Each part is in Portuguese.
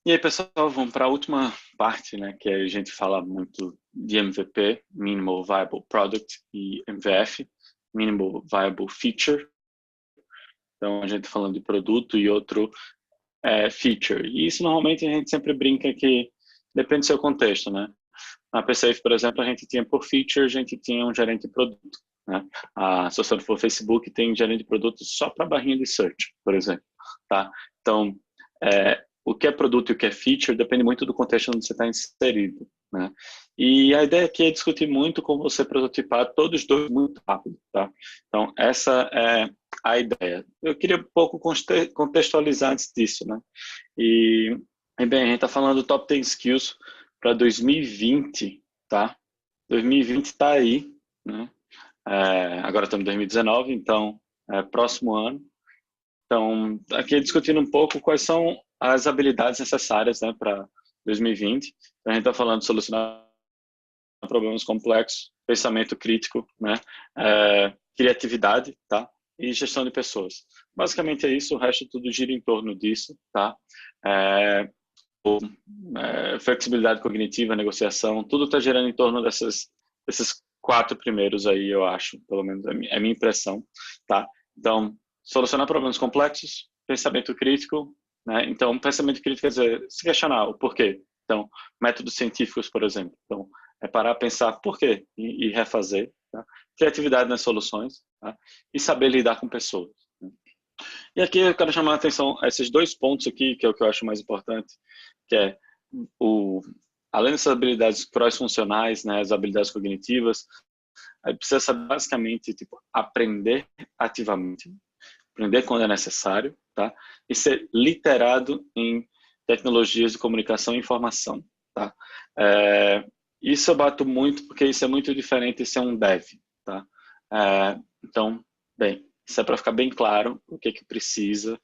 E aí, pessoal, vamos para a última parte, né, que a gente fala muito de MVP, Minimal Viable Product, e MVF, Minimal Viable Feature. Então, a gente falando de produto e outro feature. E isso, normalmente, a gente sempre brinca que depende do seu contexto, né? Na PSafe, por exemplo, a gente tinha por feature, a gente tinha um gerente de produto, né? Se você for Facebook, tem gerente de produto só para barrinha de search, por exemplo, tá? Então, o que é produto e o que é feature depende muito do contexto onde você está inserido, né? E a ideia aqui é discutir muito como você prototipar todos os dois muito rápido, tá? Então, essa é a ideia. Eu queria um pouco contextualizar antes disso, né? Bem, a gente está falando do Top 10 Skills para 2020, tá? 2020 está aí, né? Agora estamos em 2019, então, próximo ano. Então, aqui discutindo um pouco quais são as habilidades necessárias, né, para 2020. Então, a gente está falando de solucionar problemas complexos, pensamento crítico, né, criatividade, tá, e gestão de pessoas. Basicamente é isso, o resto tudo gira em torno disso, tá. Flexibilidade cognitiva, negociação, tudo está girando em torno desses quatro primeiros aí, eu acho, pelo menos é a minha impressão, tá. Então, solucionar problemas complexos, pensamento crítico, né? Então, pensamento crítico quer dizer se questionar o porquê. Então, métodos científicos, por exemplo. Então, é parar, pensar por quê e refazer. Tá? Criatividade nas soluções, tá? E saber lidar com pessoas. Né? E aqui eu quero chamar a atenção a esses dois pontos aqui, que é o que eu acho mais importante, que é além dessas habilidades cross-funcionais, né, as habilidades cognitivas, aí precisa saber basicamente tipo, aprender ativamente, aprender quando é necessário, tá? E ser literado em tecnologias de comunicação e informação, tá? Isso eu bato muito porque isso é muito diferente de ser um dev, tá? Então, bem, isso é para ficar bem claro o que precisa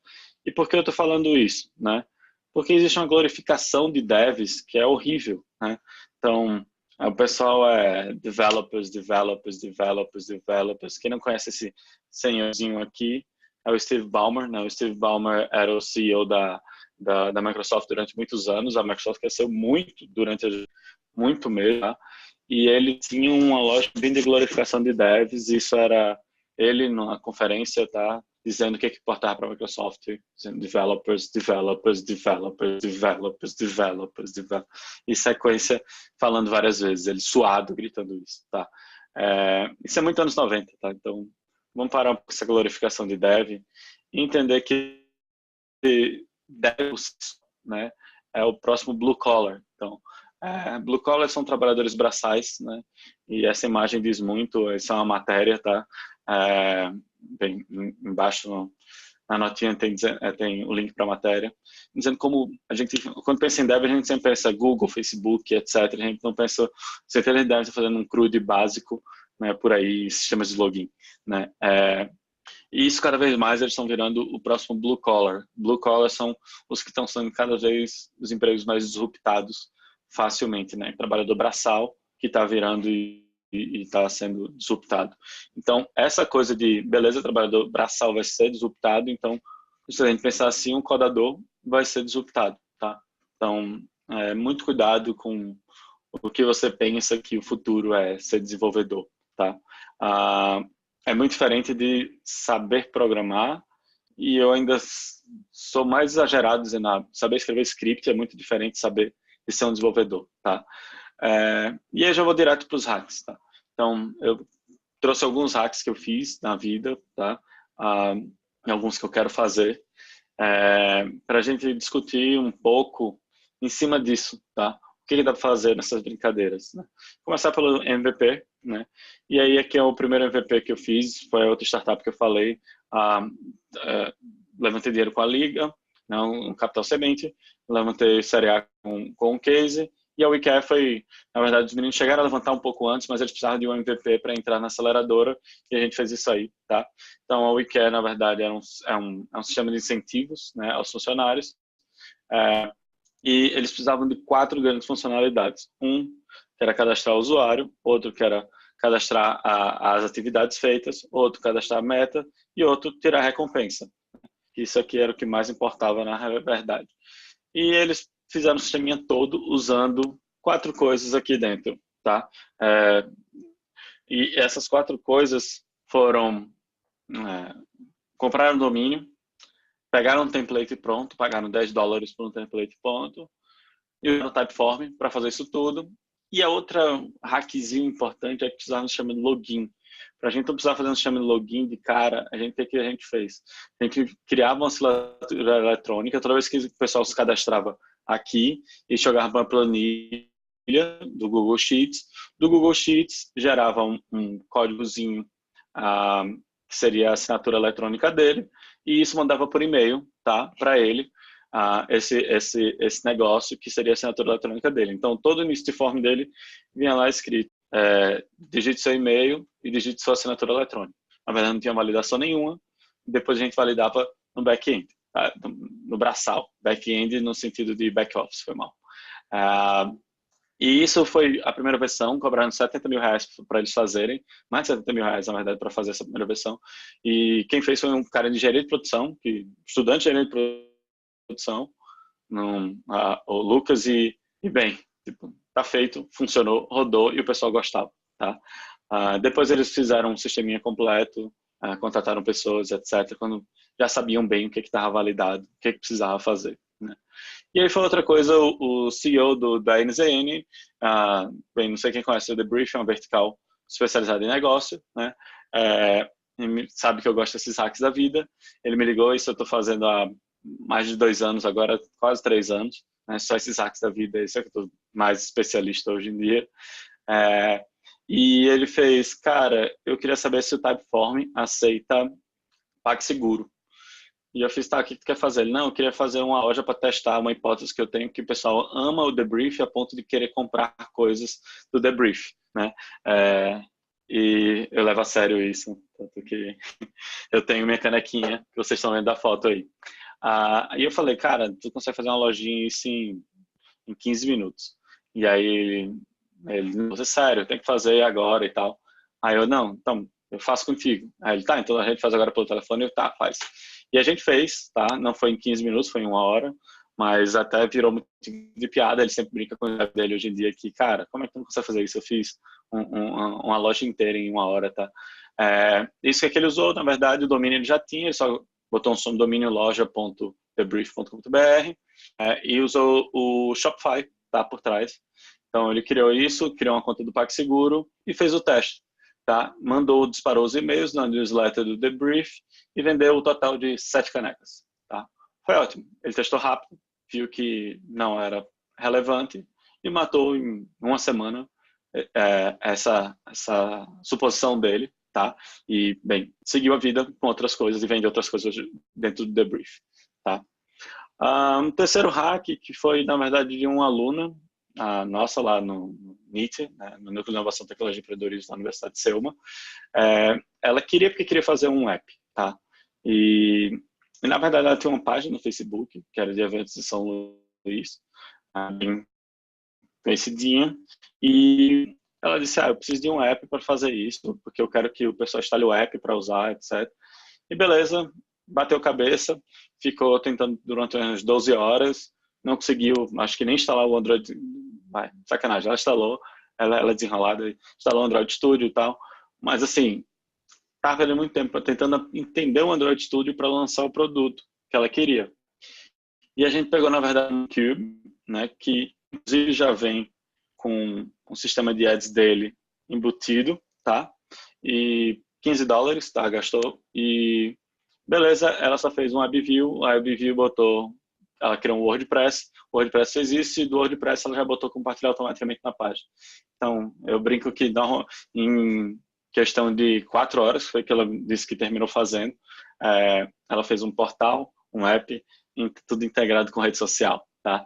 e por que eu estou falando isso, né? Porque existe uma glorificação de devs que é horrível, né? Então, o pessoal é developers, developers, developers, developers. Quem não conhece esse senhorzinho aqui é o Steve Ballmer, né? O Steve Ballmer era o CEO da Microsoft durante muitos anos. A Microsoft cresceu muito muito mesmo, tá? E ele tinha uma loja bem de glorificação de devs. Isso era ele numa conferência, tá? Dizendo o que importava para a Microsoft, dizendo developers, developers, developers, developers, developers, developers, e sequência falando várias vezes, ele suado, gritando isso, tá? Isso é muito anos 90, tá? Então, vamos parar com essa glorificação de dev e entender que dev, né, é o próximo blue collar. Então, blue collar são trabalhadores braçais, né? E essa imagem diz muito, essa é uma matéria, tá? Bem, embaixo na notinha tem o link para a matéria, dizendo como a gente, quando pensa em dev, a gente sempre pensa Google, Facebook, etc. A gente não pensa, você tem deve estar fazendo um crude básico, né, por aí, sistemas de login, né? E isso cada vez mais eles estão virando o próximo blue collar. Blue collar são os que estão sendo cada vez os empregos mais disruptados facilmente, né? Trabalhador braçal que está virando e está sendo disruptado. Então, essa coisa de, beleza, trabalhador braçal vai ser disruptado, então, se a gente pensar assim, um codador vai ser disruptado, tá? Então, muito cuidado com o que você pensa que o futuro é ser desenvolvedor, tá? É muito diferente de saber programar e eu ainda sou mais exagerado dizendo, saber escrever script é muito diferente de ser um desenvolvedor, tá? E aí já vou direto para os hacks, tá? Então, eu trouxe alguns hacks que eu fiz na vida, tá? E alguns que eu quero fazer, para a gente discutir um pouco em cima disso, tá? O que dá para fazer nessas brincadeiras, né? Começar pelo MVP, né? E aí aqui é o primeiro MVP que eu fiz, foi a outra startup que eu falei, levantei dinheiro com a Liga, né, um capital semente, levantei série A com um case, e a WeCare foi, na verdade, os meninos chegaram a levantar um pouco antes, mas eles precisavam de um MVP para entrar na aceleradora, e a gente fez isso aí, tá? Então, a WeCare, na verdade, é um sistema de incentivos, né, aos funcionários, e eles precisavam de 4 grandes funcionalidades. Um, que era cadastrar o usuário, outro que era cadastrar as atividades feitas, outro cadastrar a meta, e outro tirar a recompensa. Isso aqui era o que mais importava na verdade. E eles fizeram o sisteminha todo usando 4 coisas aqui dentro, tá? E essas 4 coisas foram comprar um domínio, pegaram um template pronto, pagaram $10 por um template pronto, e usaram o Typeform para fazer isso tudo. E a outra hackzinho importante é que precisava nos chamar de login. Para a gente não precisar fazer um sistema de login de cara, a gente fez? A gente criava uma assinatura eletrônica, toda vez que o pessoal se cadastrava aqui e jogava uma planilha do Google Sheets. Do Google Sheets gerava um códigozinho que seria a assinatura eletrônica dele, e isso mandava por e-mail, tá, para ele, esse negócio que seria a assinatura eletrônica dele. Então, todo o início de form dele vinha lá escrito, digite seu e-mail e digite sua assinatura eletrônica. Na verdade, não tinha validação nenhuma, depois a gente validava no back-end, tá? No braçal, back-end no sentido de back-office, foi mal. E isso foi a primeira versão, cobrando R$70 mil para eles fazerem, mais de R$70 mil, na verdade, para fazer essa primeira versão. E quem fez foi um cara de engenharia de produção, estudante de engenharia de produção, o Lucas, e bem, tipo, tá feito, funcionou, rodou e o pessoal gostava, tá? Depois eles fizeram um sisteminha completo, contrataram pessoas, etc., quando já sabiam bem o que estava validado, o que precisava fazer, né? E aí foi outra coisa, o CEO da NZN, bem, não sei quem conhece o The Brief, é uma vertical especializada em negócio, né? Sabe que eu gosto desses hacks da vida. Ele me ligou, isso eu estou fazendo há mais de 2 anos agora, quase 3 anos, né? Só esses hacks da vida, isso é que eu estou mais especialista hoje em dia. E ele fez, cara, eu queria saber se o Typeform aceita PagSeguro. E eu fiz, tá, o que tu quer fazer? Ele, não, eu queria fazer uma loja para testar uma hipótese que eu tenho, que o pessoal ama o The Brief a ponto de querer comprar coisas do The Brief, né? E eu levo a sério isso, tanto que eu tenho minha canequinha, que vocês estão vendo da foto aí. Aí eu falei, cara, tu consegue fazer uma lojinha isso em 15 minutos. E aí ele, você sério, tem que fazer agora e tal. Aí eu, não, então, eu faço contigo. Aí ele, tá, então a gente faz agora pelo telefone. Eu, tá, faz. E a gente fez, tá? Não foi em 15 minutos, foi em 1 hora, mas até virou muito de piada. Ele sempre brinca com o dele hoje em dia que, cara, como é que tu não consegue fazer isso? Eu fiz uma loja inteira em 1 hora, tá? Isso que ele usou, na verdade, o domínio ele já tinha, ele só botou um domínio loja.thebrief.com.br e usou o Shopify, tá, por trás. Então ele criou isso, criou uma conta do PagSeguro e fez o teste, tá? Disparou os e-mails na newsletter do The Brief e vendeu o total de 7 canecas, tá? Foi ótimo. Ele testou rápido, viu que não era relevante e matou em 1 semana essa suposição dele, tá? E, bem, seguiu a vida com outras coisas e vende outras coisas dentro do The Brief, tá? Um terceiro hack, que foi, na verdade, de uma aluna nossa lá no NIT, né, no Núcleo de Inovação, Tecnologia e Empreendedorismo da Universidade de Selma. Ela queria fazer um app, tá? E, na verdade, ela tinha uma página no Facebook, que era de eventos de São Luís, bem conhecidinha, e ela disse, eu preciso de um app para fazer isso, porque eu quero que o pessoal instale o app para usar, etc. E beleza, bateu cabeça, ficou tentando durante umas 12 horas, não conseguiu, acho que nem instalar o Android, sacanagem, ela instalou, ela é desenrolada, instalou o Android Studio e tal, mas assim, estava ali muito tempo tentando entender o Android Studio para lançar o produto que ela queria. E a gente pegou, na verdade, um Cube, né, que inclusive já vem com um sistema de ads dele embutido, tá? E $15, tá? Gastou. E beleza, ela só fez um WebView, a WebView ela criou um WordPress, o WordPress fez isso e do WordPress ela já botou compartilhar automaticamente na página. Então, eu brinco que em questão de 4 horas, foi que ela disse que terminou fazendo, ela fez um portal, um app, tudo integrado com rede social, tá?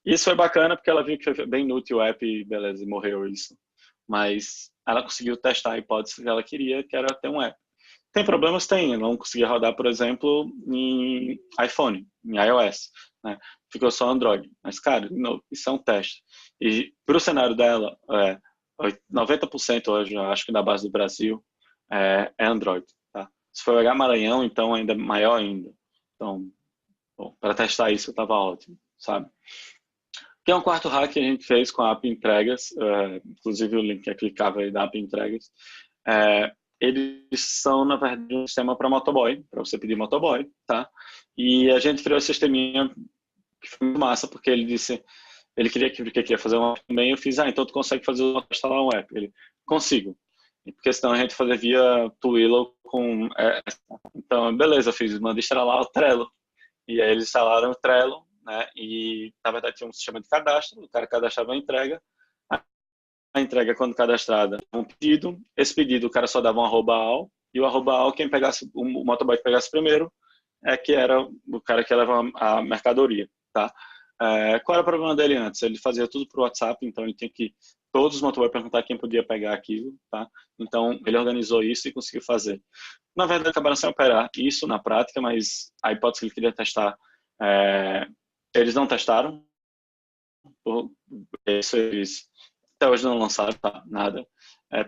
Isso foi bacana porque ela viu que foi bem inútil o app e beleza, morreu isso. Mas ela conseguiu testar a hipótese que ela queria, que era ter um app. Tem problemas? Tem. Não conseguia rodar, por exemplo, em iPhone, em iOS, né? Ficou só Android. Mas, cara, isso é um teste. E para o cenário dela, 90% hoje, eu acho que da base do Brasil, é Android, tá? Se for pegar Maranhão, então ainda maior ainda. Então, para testar isso, estava ótimo. sabe? Tem um quarto hack que a gente fez com a App Entregas, inclusive o link é clicável aí da App Entregas. Eles são, na verdade, um sistema para motoboy, para você pedir motoboy, tá? E a gente criou esse sisteminha que foi muito massa, porque ele disse, ele queria fazer um app também, eu fiz, então tu consegue instalar um app? Ele, consigo. Porque senão a gente fazia via Twilio com... então, beleza, eu fiz, manda instalar o Trello. E aí eles instalaram o Trello, né? E, na verdade, tinha um sistema de cadastro, o cara cadastrava a entrega quando cadastrada, um pedido, esse pedido o cara só dava um @al, e o @al, quem pegasse, o motoboy que pegasse primeiro, que era o cara que ia levar a mercadoria, tá? Qual era o problema dele antes? Ele fazia tudo por WhatsApp, então ele tinha que todos os motoboys perguntar quem podia pegar aquilo, tá? Então ele organizou isso e conseguiu fazer. Na verdade, acabaram sem operar isso na prática, mas a hipótese que ele queria testar, eles não testaram, eles até hoje não lançaram nada,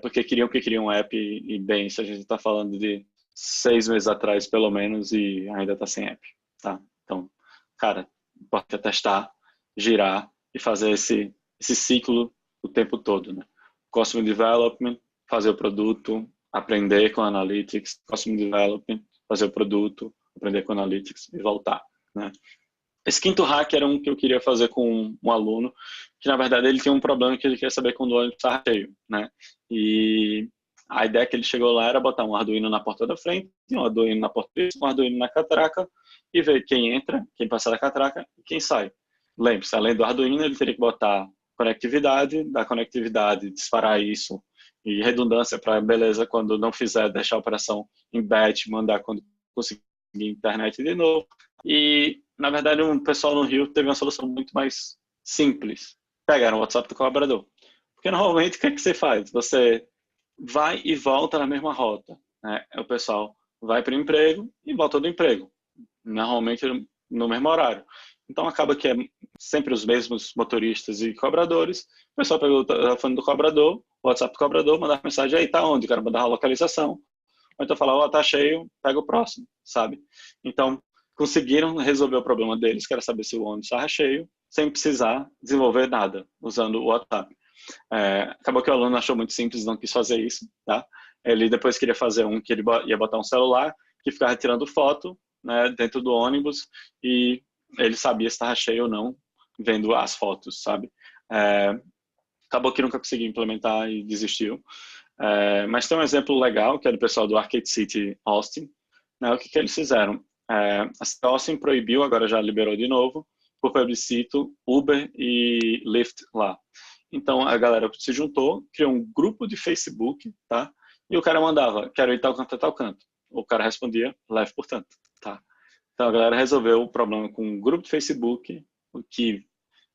porque queriam um app e bem, se a gente está falando de 6 meses atrás, pelo menos, e ainda está sem app, tá? Então, cara, pode testar, girar e fazer esse ciclo o tempo todo, né? Customer Development, fazer o produto, aprender com Analytics, Customer Development, fazer o produto, aprender com Analytics e voltar, né? Esse quinto hack era um que eu queria fazer com um aluno, que na verdade ele tinha um problema que ele queria saber quando o ônibus estava cheio, né? E a ideia que ele chegou lá era botar um Arduino na porta da frente, um Arduino na porta de um Arduino na catraca, e ver quem entra, quem passa da catraca e quem sai. Lembre-se, além do Arduino, ele teria que botar conectividade, da conectividade, disparar isso, e redundância para, beleza, quando não fizer, deixar a operação em batch, mandar quando conseguir internet de novo. E, na verdade, o pessoal no Rio teve uma solução muito mais simples. Pegaram o WhatsApp do colaborador. Porque, normalmente, o que você faz? Você vai e volta na mesma rota, né? O pessoal vai para o emprego e volta do emprego. Normalmente, no mesmo horário. Então, acaba que é sempre os mesmos motoristas e cobradores. O pessoal pega o telefone do cobrador, o WhatsApp do cobrador, manda mensagem aí, tá onde? O cara mandar a localização. Ou então falar, tá cheio, pega o próximo, sabe? Então, conseguiram resolver o problema deles, que era saber se o ônibus estava cheio, sem precisar desenvolver nada, usando o WhatsApp. Acabou que o aluno achou muito simples, não quis fazer isso, tá? Ele depois queria fazer que ele ia botar um celular, que ficava tirando foto, né, dentro do ônibus, e ele sabia se estava cheio ou não, vendo as fotos, sabe? Acabou que nunca conseguiu implementar e desistiu. Mas tem um exemplo legal, que é do pessoal do Arcade City Austin, né? O que eles fizeram? A Austin proibiu, agora já liberou de novo, por plebiscito, Uber e Lyft lá. Então a galera se juntou, criou um grupo de Facebook, tá? E o cara mandava, quero ir tal canto a tal canto. O cara respondia, leve por tanto, tá? Então a galera resolveu o problema com um grupo de Facebook, o que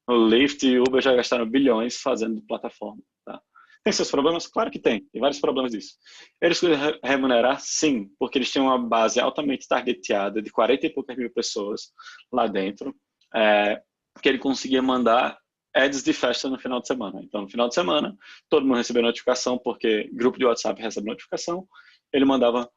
o Lyft e o Uber já gastaram bilhões fazendo plataforma, tá? Tem seus problemas? Claro que tem vários problemas disso. Eles escolheram remunerar? Sim, porque eles tinham uma base altamente targeteada de 40 e poucas mil pessoas lá dentro, que ele conseguia mandar ads de festa no final de semana. Então, no final de semana, todo mundo recebeu notificação, porque grupo de WhatsApp recebe notificação, ele mandava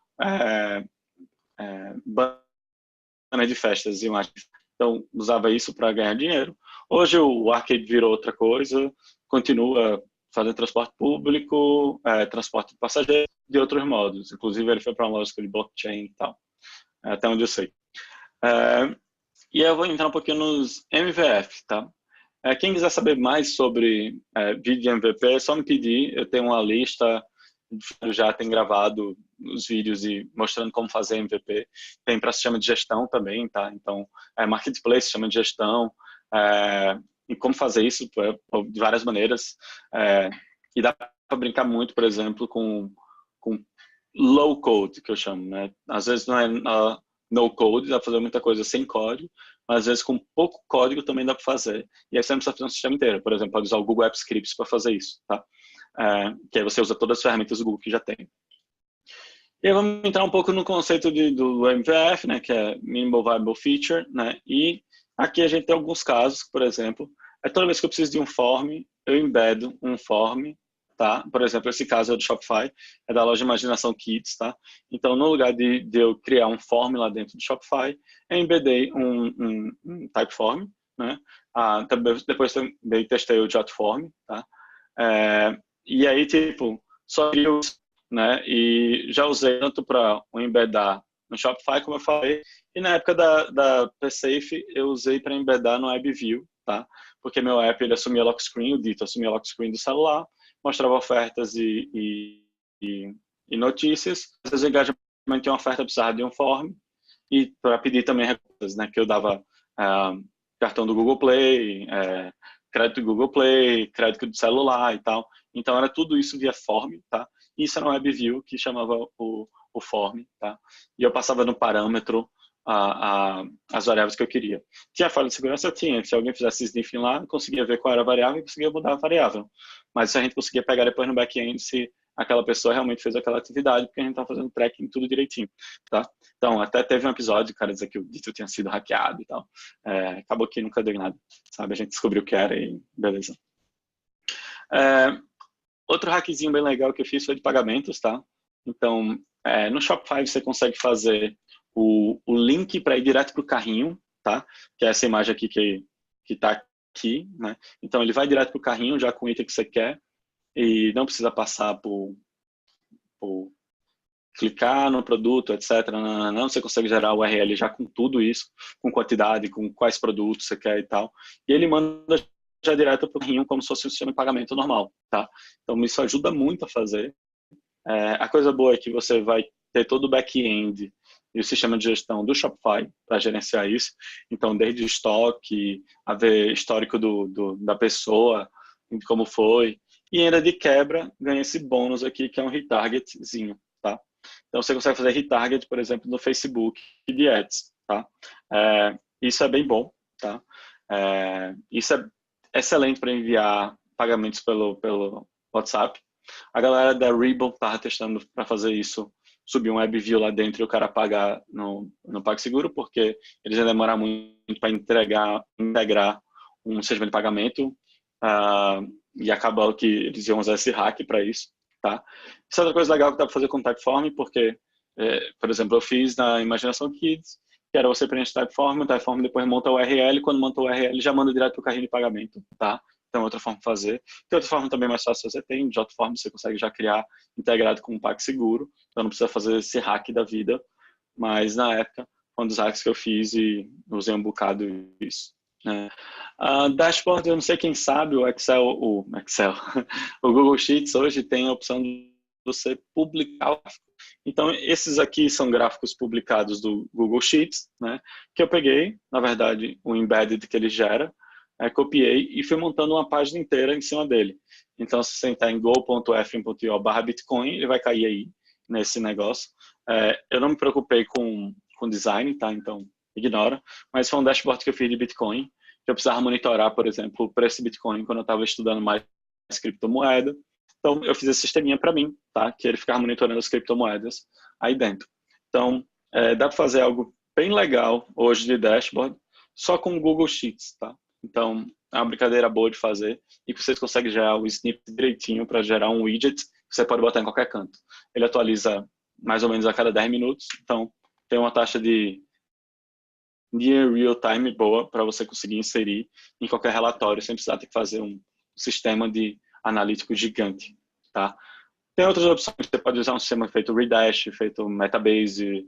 banner de festas e imagens. Então, usava isso para ganhar dinheiro. Hoje o Arcade virou outra coisa, continua fazendo transporte público, transporte de passageiros, de outros modos. Inclusive, ele foi para uma lógica de blockchain e tal, até onde eu sei. E eu vou entrar um pouquinho nos MVP, tá? Quem quiser saber mais sobre vídeo MVP, é só me pedir. Eu tenho uma lista, já tem gravado os vídeos e mostrando como fazer MVP. Tem para sistema de gestão também, tá? Então, Marketplace, sistema de gestão, e como fazer isso de várias maneiras. E dá para brincar muito, por exemplo, com low code, que eu chamo, né? Às vezes não é no code, dá para fazer muita coisa sem código, mas às vezes com pouco código também dá para fazer. E aí você não precisa fazer um sistema inteiro. Por exemplo, pode usar o Google Apps Scripts para fazer isso, tá? Que aí você usa todas as ferramentas do Google que já tem. E aí vamos entrar um pouco no conceito do MVF, né, que é Minimal Viable Feature, né? E aqui a gente tem alguns casos, por exemplo, toda vez que eu preciso de um form, eu embedo um form, tá? Por exemplo, esse caso é do Shopify, é da loja Imaginação Kids, tá? Então, no lugar de eu criar um form lá dentro do Shopify, eu embedei um Typeform, né? Depois também testei o Jotform, tá? E aí, tipo, só views, né? E já usei tanto para embedar no Shopify, como eu falei, e na época da PSafe eu usei para embedar no WebView, tá? Porque meu app ele assumia lock screen, o Dito assumia lock screen do celular, mostrava ofertas e notícias. Às vezes o engajamento tinha uma oferta, precisava de um form, e para pedir também recursos, né? Que eu dava cartão do Google Play, crédito do Google Play, crédito do celular e tal. Então era tudo isso via form, tá? E isso era um WebView que chamava o form, tá? E eu passava no parâmetro as variáveis que eu queria. Tinha falha de segurança? Tinha. Se alguém fizesse sniffing lá, eu conseguia ver qual era a variável e conseguia mudar a variável. Mas isso a gente conseguia pegar depois no back-end se aquela pessoa realmente fez aquela atividade, porque a gente estava fazendo tracking tudo direitinho, tá? Então, até teve um episódio, cara, dizer que o Dito tinha sido hackeado e tal. Acabou que nunca deu nada, sabe? A gente descobriu o que era e beleza. Outro hackzinho bem legal que eu fiz foi de pagamentos, tá? Então, no Shopify você consegue fazer o link para ir direto para o carrinho, tá? Que é essa imagem aqui que tá aqui, né? Então, ele vai direto para o carrinho já com o item que você quer e não precisa passar por clicar no produto, etc. Não, você consegue gerar o URL já com tudo isso, com quantidade, com quais produtos você quer e tal. E ele manda já direto para o carrinho como se fosse um sistema de pagamento normal, tá? Então, isso ajuda muito a fazer. A coisa boa é que você vai ter todo o back-end e o sistema de gestão do Shopify para gerenciar isso. Então, desde o estoque, a ver histórico da pessoa, como foi. E ainda de quebra, ganha esse bônus aqui, que é um retargetzinho, tá? Então, você consegue fazer retarget, por exemplo, no Facebook de Ads, tá? Isso é bem bom, tá? Isso é excelente para enviar pagamentos pelo WhatsApp. A galera da Ribbon estava testando para fazer isso, subir um WebView lá dentro e o cara pagar no PagSeguro, porque eles iam demorar muito para integrar um sistema de pagamento, e acabou que eles iam usar esse hack para isso, tá? Isso é outra coisa legal que dá para fazer com o Typeform, porque, por exemplo, eu fiz na Imaginação Kids, que era você preencher o Typeform depois monta o URL, quando monta o URL já manda direto para o carrinho de pagamento, tá? Então, outra forma de fazer. Tem outra forma também mais fácil, você tem Jotform, você consegue já criar integrado com o PagSeguro, então não precisa fazer esse hack da vida, mas na época, foi um dos hacks que eu fiz e usei um bocado isso. Dashboard, eu não sei quem sabe, o Excel, o Google Sheets hoje tem a opção de você publicar o gráfico. Então, esses aqui são gráficos publicados do Google Sheets, né, que eu peguei, na verdade, o embedded que ele gera, copiei e fui montando uma página inteira em cima dele. Então, se você entrar em go.f1.io/bitcoin, ele vai cair aí nesse negócio. Eu não me preocupei com design, tá? Então, ignora. Mas foi um dashboard que eu fiz de Bitcoin, que eu precisava monitorar, por exemplo, o preço de Bitcoin quando eu estava estudando mais criptomoeda. Então, eu fiz esse sisteminha para mim, tá? Que ele ficava monitorando as criptomoedas aí dentro. Então, dá para fazer algo bem legal hoje de dashboard, só com o Google Sheets, tá? Então, é uma brincadeira boa de fazer e que vocês conseguem gerar o snippet direitinho para gerar um widget que você pode botar em qualquer canto. Ele atualiza mais ou menos a cada 10 minutos, então tem uma taxa de near real time boa para você conseguir inserir em qualquer relatório sem precisar ter que fazer um sistema de analítico gigante, tá? Tem outras opções, você pode usar um sistema feito Redash, feito Metabase,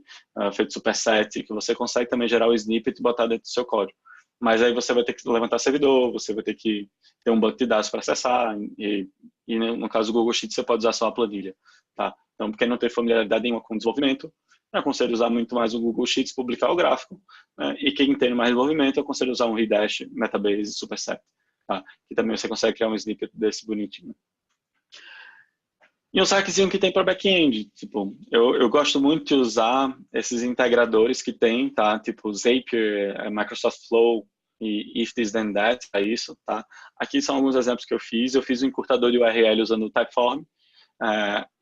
feito Superset, que você consegue também gerar o snippet e botar dentro do seu código. Mas aí você vai ter que levantar servidor, você vai ter que ter um banco de dados para acessar, e no caso do Google Sheets você pode usar só a planilha, tá? Então, porque não tem familiaridade nenhuma com desenvolvimento, eu aconselho usar muito mais o Google Sheets, publicar o gráfico, né? E quem tem mais desenvolvimento, eu aconselho usar um Redash, Metabase, Superset, tá? Que também você consegue criar um snippet desse bonitinho. E um hackzinho que tem para back-end, tipo, eu gosto muito de usar esses integradores que tem, tá? Tipo Zapier, Microsoft Flow e If This Then That, é isso, tá? Aqui são alguns exemplos que eu fiz. Eu fiz um encurtador de URL usando o Typeform,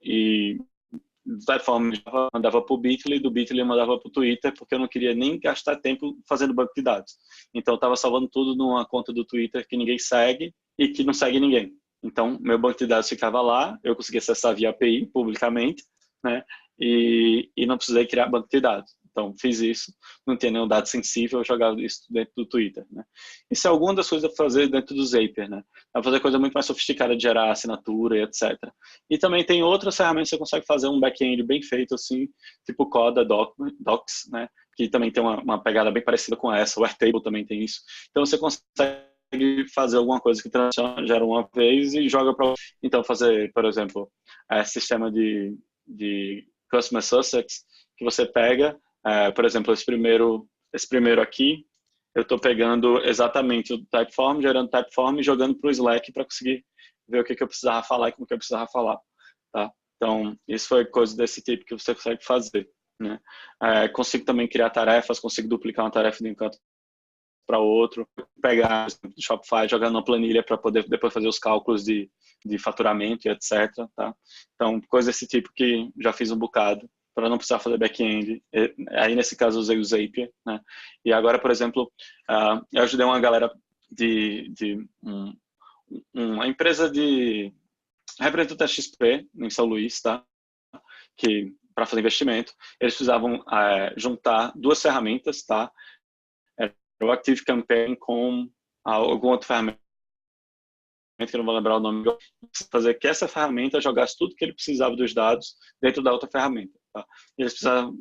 e do Typeform eu mandava para o Bitly, do Bitly eu mandava para o Twitter, porque eu não queria nem gastar tempo fazendo banco de dados. Então eu estava salvando tudo numa conta do Twitter que ninguém segue e que não segue ninguém. Então, meu banco de dados ficava lá, eu conseguia acessar via API publicamente, né? E não precisei criar banco de dados. Então, fiz isso, não tinha nenhum dado sensível, eu jogava isso dentro do Twitter, né? Isso é alguma das coisas a fazer dentro do Zapier, né? Dá pra fazer coisa muito mais sofisticada de gerar assinatura e etc. E também tem outras ferramentas que você consegue fazer um back-end bem feito, assim, tipo Coda, Docs, né? Que também tem uma pegada bem parecida com essa, o Airtable também tem isso. Então, você consegue fazer alguma coisa que transiciona, gera uma vez e joga para. Então, fazer, por exemplo, sistema de Customer Success, que você pega, por exemplo, esse primeiro aqui, eu estou pegando exatamente o Typeform, gerando Typeform e jogando para o Slack para conseguir ver o que eu precisava falar e como que eu precisava falar. Tá? Então, isso foi coisa desse tipo que você consegue fazer. Né? Consigo também criar tarefas, consigo duplicar uma tarefa de um canto para outro, pegar do Shopify, jogar na planilha para poder depois fazer os cálculos de faturamento e etc. Tá? Então, coisa desse tipo que já fiz um bocado, para não precisar fazer back-end. Aí, nesse caso, usei o Zapier. Né? E agora, por exemplo, eu ajudei uma galera de uma empresa de representante da XP em São Luís, tá? Que para fazer investimento, eles precisavam juntar duas ferramentas, tá? O Active Campaign com alguma outra ferramenta que eu não vou lembrar o nome, fazer que essa ferramenta jogasse tudo que ele precisava dos dados dentro da outra ferramenta. Tá? Eles precisavam,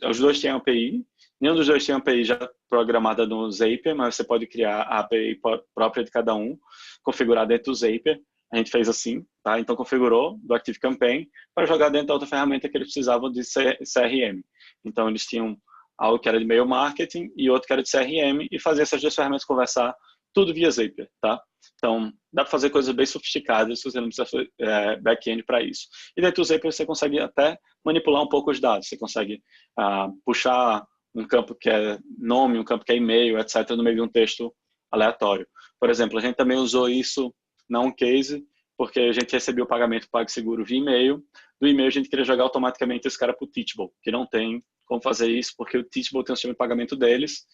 os dois têm API, nenhum dos dois tem API já programada no Zapier, mas você pode criar a API própria de cada um, configurar dentro do Zapier. A gente fez assim, tá? Então configurou do Active Campaign para jogar dentro da outra ferramenta que eles precisavam de CRM. Então eles tinham algo que era de e-mail marketing e outro que era de CRM e fazer essas duas ferramentas conversar tudo via Zapier, tá? Então, dá para fazer coisas bem sofisticadas se você não precisa fazer back-end para isso. E dentro do Zapier você consegue até manipular um pouco os dados. Você consegue puxar um campo que é nome, um campo que é e-mail, etc., no meio de um texto aleatório. Por exemplo, a gente também usou isso na OnCase, porque a gente recebeu o pagamento PagSeguro via e-mail. Do e-mail a gente queria jogar automaticamente esse cara para o Teachable, que não tem como fazer isso, porque o Teachable tem um sistema de pagamento deles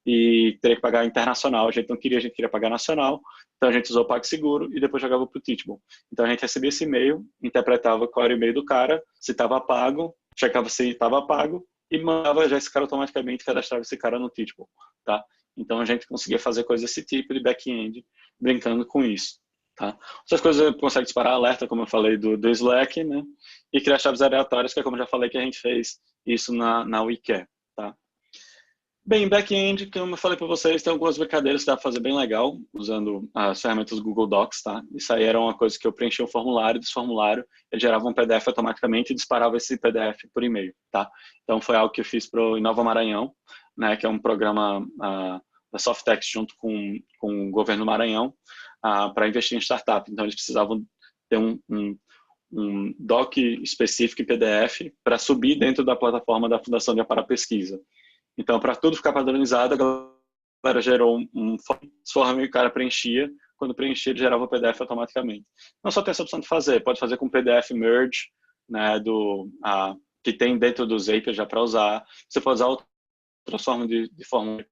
e teria que pagar internacional. A gente não queria, a gente queria pagar nacional. Então a gente usou o PagSeguro e depois jogava para o Teachable. Então a gente recebia esse e-mail, interpretava qual era o e-mail do cara, se estava pago, checava se estava pago e mandava já esse cara automaticamente, cadastrava esse cara no Teachable. Tá? Então a gente conseguia fazer coisas desse tipo de back-end, brincando com isso. Tá? Outras coisas consegue disparar alerta, como eu falei, do Slack, né? E criar chaves aleatórias, que é como eu já falei que a gente fez isso na WeCare. Tá? Bem, back-end, como eu falei para vocês, tem algumas brincadeiras que dá para fazer bem legal, usando as ferramentas do Google Docs. Tá? Isso aí era uma coisa que eu preenchia um formulário, desse formulário ele gerava um PDF automaticamente e disparava esse PDF por e-mail. Tá? Então foi algo que eu fiz para o Inova Maranhão, né? Que é um programa da Softex junto com o governo do Maranhão, para investir em startup. Então, eles precisavam ter um doc específico em PDF para subir dentro da plataforma da Fundação de Amparo à Pesquisa. Então, para tudo ficar padronizado, a galera gerou um form que o cara preenchia. Quando preenchia, ele gerava o PDF automaticamente. Não só tem essa opção de fazer, pode fazer com PDF merge, né, que tem dentro do Zapier já para usar. Você pode usar outras formas de forma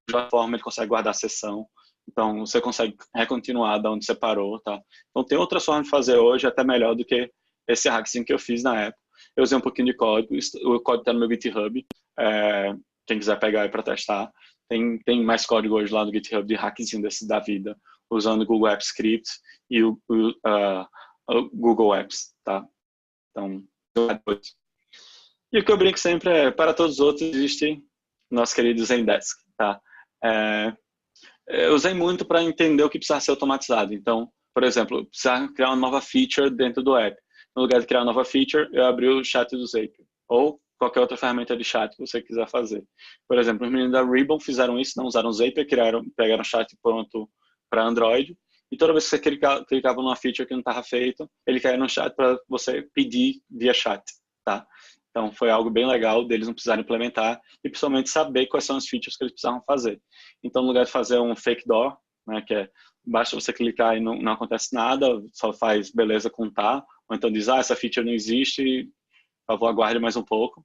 ele consegue guardar a sessão. Então, você consegue recontinuar da onde você parou, tá? Então, tem outras formas de fazer hoje, até melhor do que esse hackzinho que eu fiz na época. Eu usei um pouquinho de código, o código está no meu GitHub, quem quiser pegar aí para testar. Tem mais código hoje lá no GitHub de hackzinho desse da vida, usando o Google Apps Script e o Google Apps, tá? Então, e o que eu brinco sempre é, para todos os outros existe nosso querido Zendesk, tá? Eu usei muito para entender o que precisava ser automatizado. Então, por exemplo, precisava criar uma nova feature dentro do app. No lugar de criar uma nova feature, eu abri o chat do Zapier. Ou qualquer outra ferramenta de chat que você quiser fazer. Por exemplo, os meninos da Ribbon fizeram isso, não usaram o Zapier, pegaram o chat pronto para Android. E toda vez que você clicava numa feature que não estava feito, ele caía no chat para você pedir via chat. Tá? Então, foi algo bem legal deles não precisarem implementar e, principalmente, saber quais são as features que eles precisavam fazer. Então, no lugar de fazer um fake door, né, que basta você clicar e não acontece nada, só faz beleza contar, ou então diz, essa feature não existe, por favor, aguarde mais um pouco.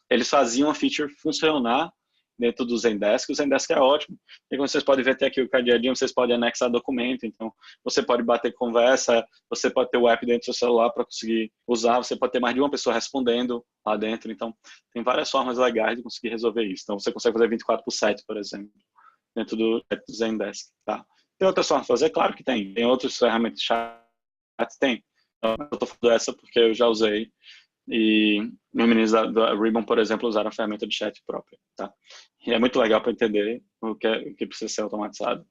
Eles faziam a feature funcionar dentro do Zendesk. O Zendesk é ótimo, e como vocês podem ver até aqui o cadeadinho, vocês podem anexar documento, então você pode bater conversa, você pode ter o app dentro do seu celular para conseguir usar, você pode ter mais de uma pessoa respondendo lá dentro, então tem várias formas legais de conseguir resolver isso. Então você consegue fazer 24/7, por exemplo, dentro do Zendesk, tá? Tem outras formas de fazer? Claro que tem. Tem outras ferramentas de chat? Tem. Eu estou falando dessa porque eu já usei. E meus meninos da Ribbon, por exemplo, usaram a ferramenta de chat própria, tá? E é muito legal para entender o que precisa ser automatizado.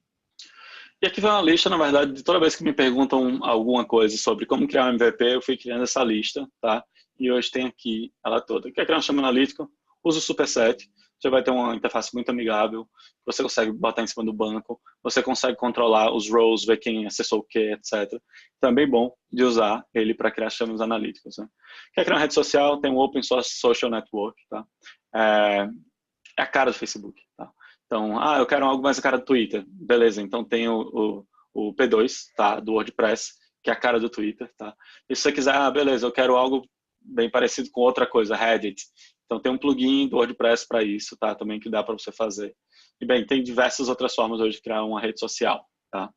E aqui vai uma lista, na verdade, de toda vez que me perguntam alguma coisa sobre como criar um MVP, eu fui criando essa lista, tá? E hoje tem aqui ela toda. Quer criar um sistema analítico? Usa o Superset. Você vai ter uma interface muito amigável, você consegue botar em cima do banco, você consegue controlar os roles, ver quem acessou o que, etc. Também bom de usar ele para criar sistemas analíticos. Né? Quer criar uma rede social? Tem o Open Source Social Network. Tá? É a cara do Facebook. Tá? Então, eu quero algo mais a cara do Twitter. Beleza, então tem o P2, tá? Do WordPress, que é a cara do Twitter. Tá? E se você quiser, beleza, eu quero algo bem parecido com outra coisa, Reddit. Então tem um plugin do WordPress para isso, tá? Também que dá para você fazer. E bem, tem diversas outras formas hoje de criar uma rede social, tá?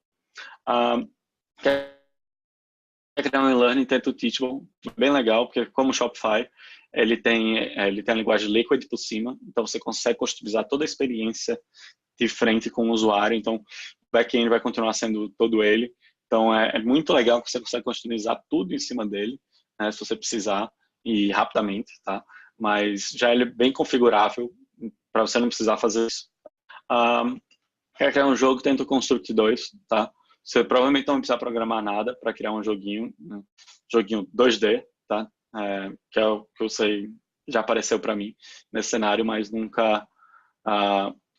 Quer criar um e-learning, tenta o Teachable, bem legal, porque como o Shopify, ele tem a linguagem Liquid por cima, então você consegue customizar toda a experiência de frente com o usuário, então o back-end vai continuar sendo todo ele. Então é muito legal que você consegue customizar tudo em cima dele, né, se você precisar, e rapidamente, tá? Mas já ele é bem configurável para você não precisar fazer isso. Quer criar um jogo, tenta o Construct 2, tá? Você provavelmente não vai precisar programar nada para criar um joguinho, né? Joguinho 2D, tá? Que é o que eu sei, já apareceu para mim nesse cenário, mas nunca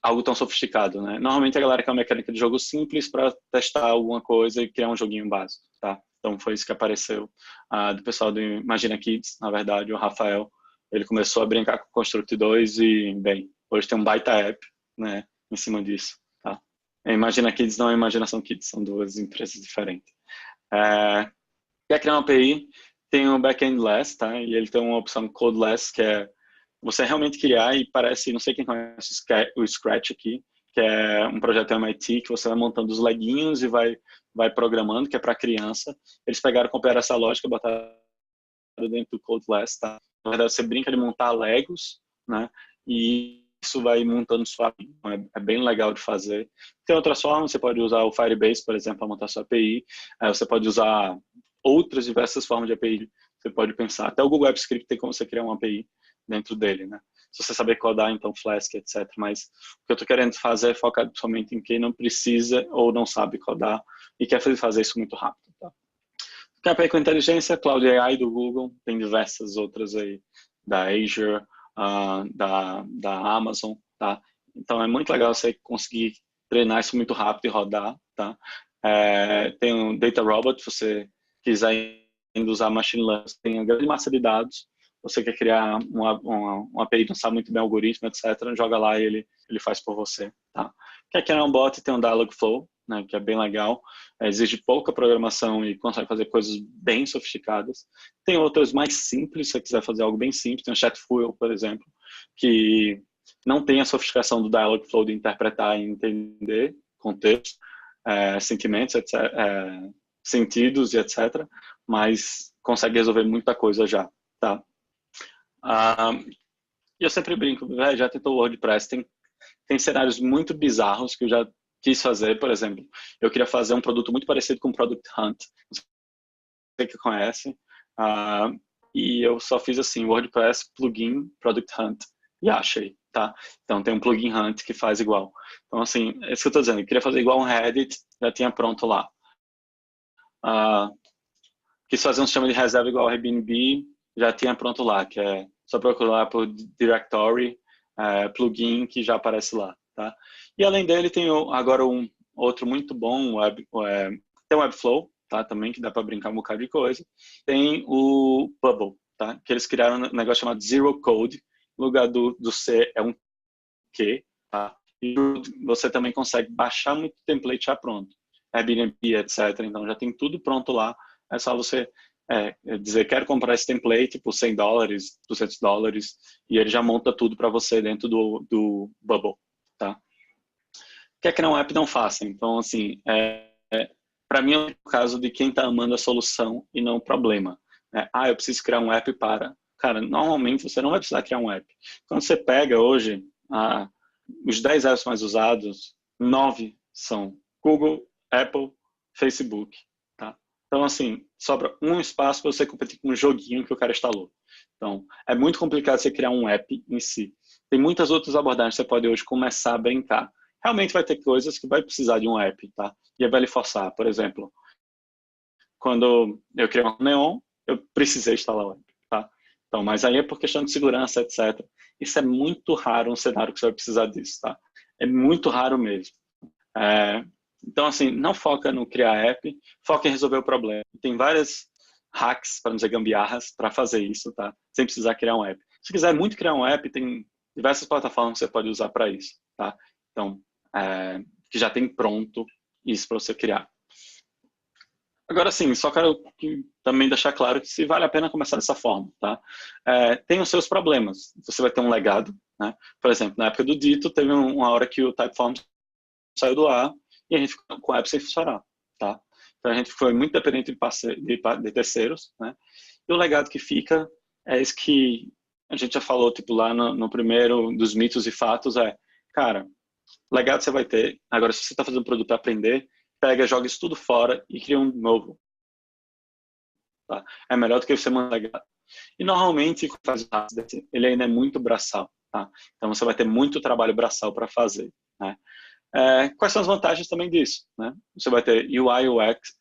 algo tão sofisticado, né? Normalmente a galera quer uma mecânica de jogo simples para testar alguma coisa e criar um joguinho básico, tá? Então foi isso que apareceu do pessoal do Imagina Kids, na verdade, o Rafael, ele começou a brincar com o Construct 2 e, bem, hoje tem um baita app, né, em cima disso, tá? Imagina Kids não é Imaginação Kids, são duas empresas diferentes. Quer criar uma API, tem o Backendless, tá? E ele tem uma opção Codeless, que é você realmente criar e parece, não sei quem conhece o Scratch aqui, que é um projeto MIT que você vai montando os leguinhos e vai programando, que é para criança. Eles pegaram, copiaram essa lógica, botaram dentro do Codeless, tá? Na verdade, você brinca de montar Legos, né? E isso vai montando sua API. É bem legal de fazer. Tem outras formas, você pode usar o Firebase, por exemplo, para montar sua API. Você pode usar outras diversas formas de API. Você pode pensar, até o Google Apps Script tem como você criar uma API dentro dele, né? Se você saber codar, então Flask, etc. Mas o que eu estou querendo fazer é focar somente em quem não precisa ou não sabe codar e quer fazer isso muito rápido, tá? Quer API com inteligência, Cloud AI do Google, tem diversas outras aí, da Azure, da Amazon, tá? Então é muito legal você conseguir treinar isso muito rápido e rodar, tá? Tem o Data Robot, se você quiser usar Machine Learning, tem uma grande massa de dados, você quer criar uma API, não sabe muito bem o algoritmo, etc., joga lá e ele faz por você, tá? Quer criar um bot, tem um Dialogflow, né, que é bem legal, exige pouca programação e consegue fazer coisas bem sofisticadas. Tem outras mais simples, se você quiser fazer algo bem simples, tem o Chatfuel, por exemplo, que não tem a sofisticação do Dialogflow de interpretar e entender contexto, sentimentos, etc., sentidos e etc., mas consegue resolver muita coisa já, tá? E eu sempre brinco, já tentou o WordPress, tem cenários muito bizarros que eu já quis fazer, por exemplo, eu queria fazer um produto muito parecido com o Product Hunt, não sei que conhece, e eu só fiz assim, WordPress plugin Product Hunt, e achei, tá? Então tem um plugin Hunt que faz igual. Então assim, é isso que eu tô dizendo, eu queria fazer igual um Reddit, já tinha pronto lá. Quis fazer um sistema de reserva igual ao Airbnb, já tinha pronto lá, que é só procurar por directory, plugin que já aparece lá, tá? E além dele tem agora um outro muito bom, tem o Webflow, tá? Também que dá para brincar um bocado de coisa. Tem o Bubble, tá? Que eles criaram um negócio chamado Zero Code, no lugar do C é um Q, tá? E você também consegue baixar muito template já pronto, Airbnb, etc. Então já tem tudo pronto lá. É só você dizer, quero comprar esse template por $100, $200, e ele já monta tudo para você dentro do Bubble, tá? Quer criar um app, não faça. Então, assim, para mim é o caso de quem está amando a solução e não o problema. Eu preciso criar um app para... Cara, normalmente você não vai precisar criar um app. Quando você pega hoje os 10 apps mais usados, 9 são Google, Apple, Facebook, tá? Então, assim, sobra um espaço para você competir com um joguinho que o cara instalou. Então, é muito complicado você criar um app em si. Tem muitas outras abordagens que você pode hoje começar a brincar. Realmente vai ter coisas que vai precisar de um app, tá? E aí vai lhe forçar. Por exemplo, quando eu criei um Neon, eu precisei instalar o app, tá? Então, mas aí é por questão de segurança, etc. Isso é muito raro um cenário que você vai precisar disso, tá? É muito raro mesmo. Então, assim, não foca no criar app, foca em resolver o problema. Tem várias hacks, para não dizer gambiarras, para fazer isso, tá? Sem precisar criar um app. Se quiser muito criar um app, tem diversas plataformas que você pode usar para isso, tá? Então, que já tem pronto isso para você criar. Agora sim, só quero também deixar claro que se vale a pena começar dessa forma, tá? Tem os seus problemas. Você vai ter um legado, né? Por exemplo, na época do Dito, teve uma hora que o Typeform saiu do ar e a gente ficou com a app sem funcionar, tá? Então a gente foi muito dependente de terceiros, né? E o legado que fica é esse que a gente já falou, tipo, lá no primeiro dos mitos e fatos, cara, legado você vai ter. Agora, se você está fazendo um produto para aprender, pega, joga isso tudo fora e cria um novo. Tá? É melhor do que você mandar legado. E normalmente, ele ainda é muito braçal. Tá? Então, você vai ter muito trabalho braçal para fazer. Né? Quais são as vantagens também disso? Né? Você vai ter UI, UX,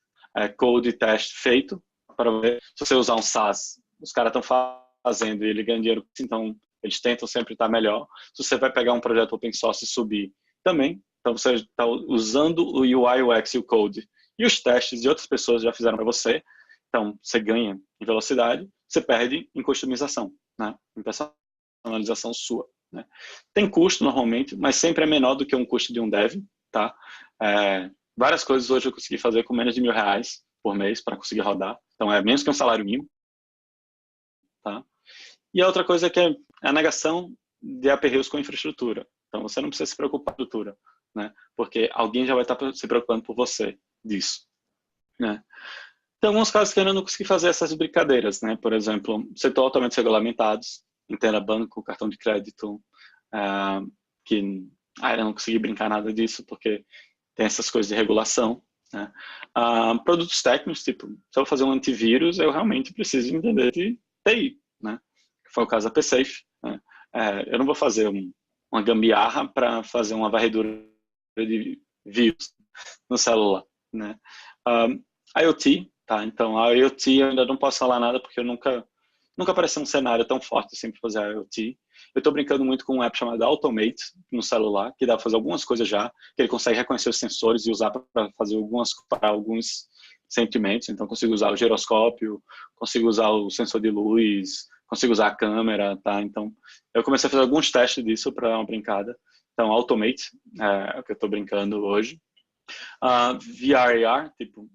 code e teste feito para ver. Se você usar um SaaS, os caras estão fazendo e ele ganha dinheiro, então eles tentam sempre estar melhor. Se você vai pegar um projeto open source e subir, também. Então, você está usando o UI, UX e o code e os testes de outras pessoas já fizeram para você. Então, você ganha em velocidade, você perde em customização, né? Em personalização sua. Né? Tem custo normalmente, mas sempre é menor do que um custo de um dev. Tá? Várias coisas hoje eu consegui fazer com menos de R$1.000 por mês para conseguir rodar. Então, é menos que um salário mínimo. Tá? E a outra coisa é que é a negação de aperreios com infraestrutura. Então, você não precisa se preocupar com a estrutura, né? Porque alguém já vai estar se preocupando por você disso. Né? Tem alguns casos que eu ainda não consegui fazer essas brincadeiras, né? Por exemplo, setor altamente regulamentados, entenda banco, cartão de crédito, que eu não consegui brincar nada disso porque tem essas coisas de regulação. Né? Produtos técnicos, tipo, se eu vou fazer um antivírus, eu realmente preciso entender de TI, né? Foi o caso da PSafe. Né? Eu não vou fazer uma gambiarra para fazer uma varredura de vírus no celular. Né? IoT, tá? Então, a IoT eu ainda não posso falar nada porque eu nunca apareceu um cenário tão forte assim para fazer a IoT. Eu estou brincando muito com um app chamado Automate no celular, que dá para fazer algumas coisas já, que ele consegue reconhecer os sensores e usar para fazer alguns sentimentos. Então, consigo usar o giroscópio, consigo usar o sensor de luz, consigo usar a câmera, tá? Então, eu comecei a fazer alguns testes disso para dar uma brincada. Então, Automate é o que eu estou brincando hoje. VR e AR, tipo,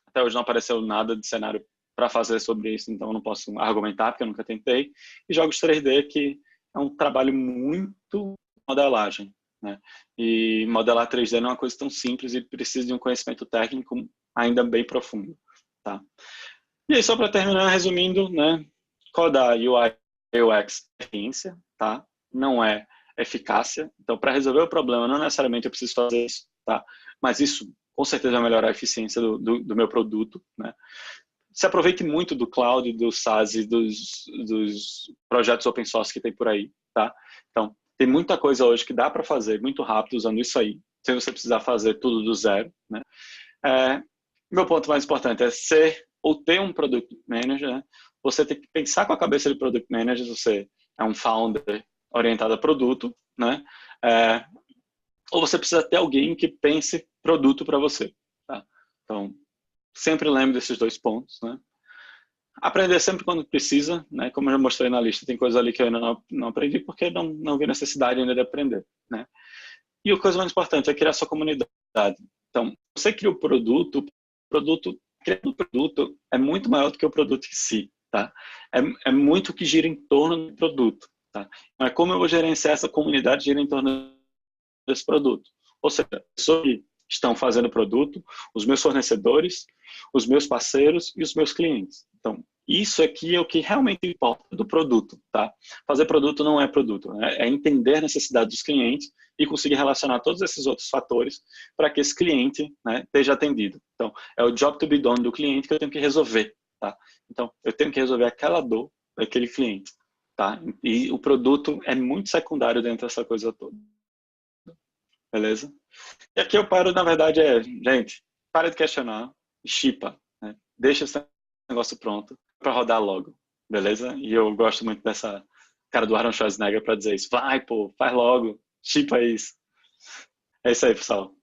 até hoje não apareceu nada de cenário para fazer sobre isso, então eu não posso argumentar porque eu nunca tentei. E jogos 3D, que é um trabalho muito modelagem, né? E modelar 3D não é uma coisa tão simples e precisa de um conhecimento técnico ainda bem profundo, tá? E aí, só para terminar, resumindo, né? Codar UI UX é ciência, tá? Não é eficácia. Então, para resolver o problema, não necessariamente eu preciso fazer isso, tá? Mas isso, com certeza, vai melhorar a eficiência do meu produto, né? Se aproveite muito do cloud, do SaaS e dos projetos open source que tem por aí, tá? Então, tem muita coisa hoje que dá para fazer muito rápido usando isso aí, sem você precisar fazer tudo do zero, né? Meu ponto mais importante é ser ou ter um Product Manager, né? Você tem que pensar com a cabeça de Product Manager, você é um founder orientado a produto, né? Ou você precisa ter alguém que pense produto para você, tá? Então, sempre lembre desses dois pontos, né? Aprender sempre quando precisa, né? Como eu já mostrei na lista, tem coisa ali que eu ainda não aprendi porque não vi necessidade ainda de aprender, né? E a coisa mais importante é criar sua comunidade. Então, você cria o produto criando o produto é muito maior do que o produto em si, tá? É muito o que gira em torno do produto, tá? Mas como eu vou gerenciar essa comunidade gira em torno desse produto? Ou seja, as pessoas que estão fazendo o produto, os meus fornecedores, os meus parceiros e os meus clientes. Então, isso aqui é o que realmente importa do produto, tá? Fazer produto não é produto, né? É entender a necessidade dos clientes e conseguir relacionar todos esses outros fatores para que esse cliente, né, esteja atendido. Então, é o job to be done do cliente que eu tenho que resolver, tá? Então, eu tenho que resolver aquela dor daquele cliente, tá? E o produto é muito secundário dentro dessa coisa toda, beleza? E aqui eu paro, na verdade, gente, para de questionar, chipa, né? Deixa esse negócio pronto para rodar logo, beleza? E eu gosto muito dessa cara do Arnold Schwarzenegger para dizer isso. Vai, pô, faz logo, chipa isso. É isso aí, pessoal.